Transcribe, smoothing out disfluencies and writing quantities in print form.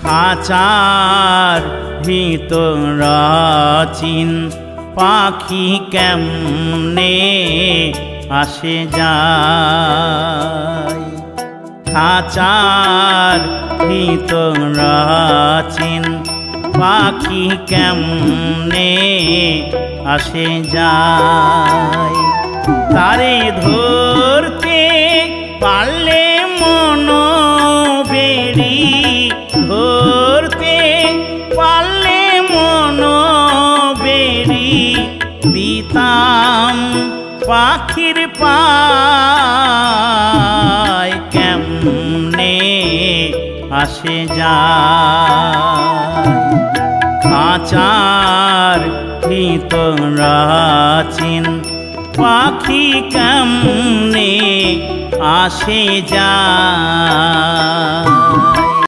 খাঁচার ভিতর চিন পাখি কেমনে আসে যায়। খাঁচার ভিতর চিন পাখি কেমনে আসে যায়। তারে ধরতে পারলে মন বেড়ি, ধরতে পারলে মন বেড়ি দিতাম পাখির পায় কেমনে আসে যায়। খাঁচার ভিতর চিন পাখি কেমনে আসে যায়।